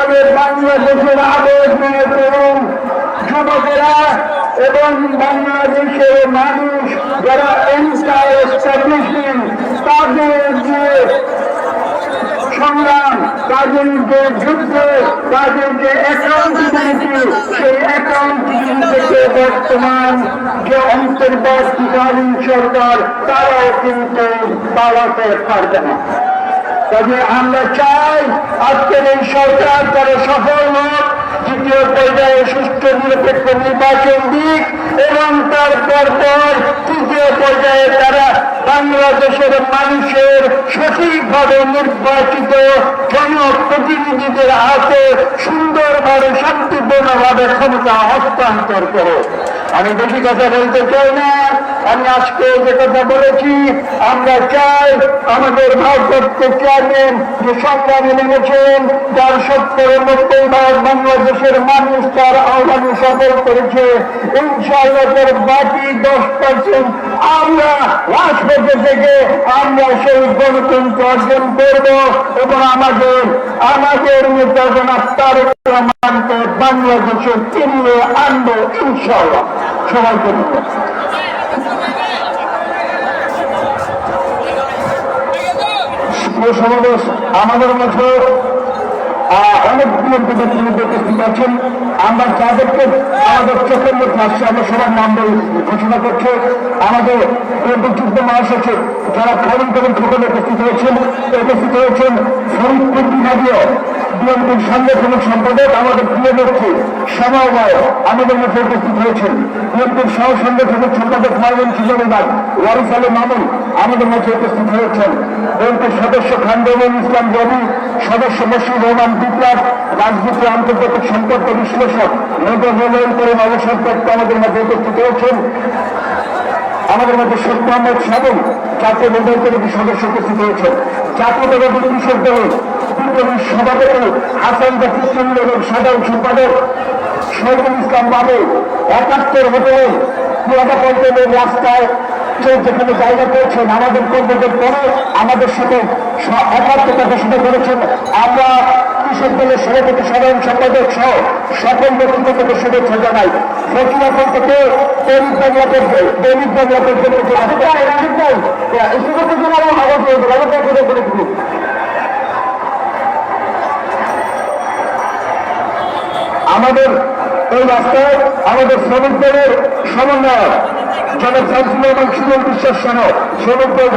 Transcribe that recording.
আমাদের বাংলাদেশের আবেগ নিয়ে তরুণ যুবকেরা এবং বাংলাদেশের মানুষ যারা এস্টাবলিশমেন্ট তাদের যে সংগ্রাম, তাদের যে যুদ্ধ, তাদের যে অ্যাকাউন্টেবিলিটি, সেই অ্যাকাউন্টেবিলিটি থেকে বর্তমান যে অন্তর্বর্তীকালীন সরকার তারাও কিন্তু পালাতে পারবে না। তবে আমরা চাই আজকের এই সরকার তারা সফল হোক, দ্বিতীয় পর্যায়ে সুষ্ঠু নিরপেক্ষ নির্বাচন দিক এবং তারপর তৃতীয় পর্যায়ে তারা বাংলাদেশের মানুষের সঠিকভাবে নির্বাচিত জনপ্রতিনিধিদের হাতে সুন্দরভাবে শান্তিপূর্ণভাবে ক্ষমতা হস্তান্তর করে। আমি বেশি কথা বলতে চাই না, আমি আজকে যে কথা বলেছি, আমরা চাই আমাদের ভারপ্রাপ্ত চেয়ারম্যান যে সংগ্রামে নেমেছেন, যার 70-90% বাংলাদেশের মানুষ তার আহ্বানে সফল করেছে, ইনশাআল্লাহ তার বাকি 10% আমরা রাজপথে থেকে আমরা সেই গণতন্ত্র অর্জন করব এবং আমাদের নেতা জনাব তারেক রহমানকে বাংলাদেশে ফিরিয়ে আনবো ইনশাআল্লাহ। সবাইকে সমাবেশ আমাদের মধ্যে অনেক বিএনপি ব্যক্তিবর্গ উপস্থিত আছেন। আমরা যাদেরকে আমাদের চোখের মধ্যে আসছে আমরা সবার নাম ঘোষণা করছে। আমাদের যুদ্ধ মহাসচিব যারা খনন করেন খোকন উপস্থিত হয়েছেন ফরিদপুর বিভাগীয় বিএনপির সাংগঠনিক সম্পাদক আমাদের প্রিয় নেত্রী সময় আমাদের মধ্যে উপস্থিত হয়েছেন। বিএনপির সহ সাংগঠনিক সম্পাদক ময়মনসিংহ বিভাগ ওয়ারিস আলী মামুন আমাদের মধ্যে উপস্থিত হয়েছেন। বিএনপির সদস্য খানরুল ইসলাম রবি, সদস্য মশিউর রহমান বিপ্লব, রাজনীতি আন্তর্জাতিক সম্পর্ক বিশ্লেষক মেজর জেনারেল করিম অবসরপ্রাপ্ত আমাদের মধ্যে উপস্থিত হয়েছেন। আমাদের মধ্যে শেখ মোহাম্মদ সাবুন জাতীয় নির্বাহী কমিটির সদস্য উপস্থিত হয়েছেন। জাতীয়তাবাদী কৃষক দলের বিপ্লবী সভাপতি হাসান জাফর এবং সাধারণ সম্পাদক শহীদুল ইসলাম বাবু ৭১ হোটেলের পুরাটা পঞ্চায়েতের রাস্তায় যেখানে জায়গা পেয়েছেন আমাদের কর্মীদের পরে আমাদের সাথে একাত্মতা ঘোষণা করেছেন। আমরা কৃষক দলের সভাপতি সাধারণ সম্পাদক সহ সকল ব্যক্তিগত শুভেচ্ছা জানাই। ফকিরাপুর থেকে দৈনিক বাংলা পর্যন্ত আমাদের এই রাস্তায় আমাদের শ্রমিক দলের সমন্বয় জনাব শামসুল রহমান সুমন বিশ্বাস সহ শ্রমিক দল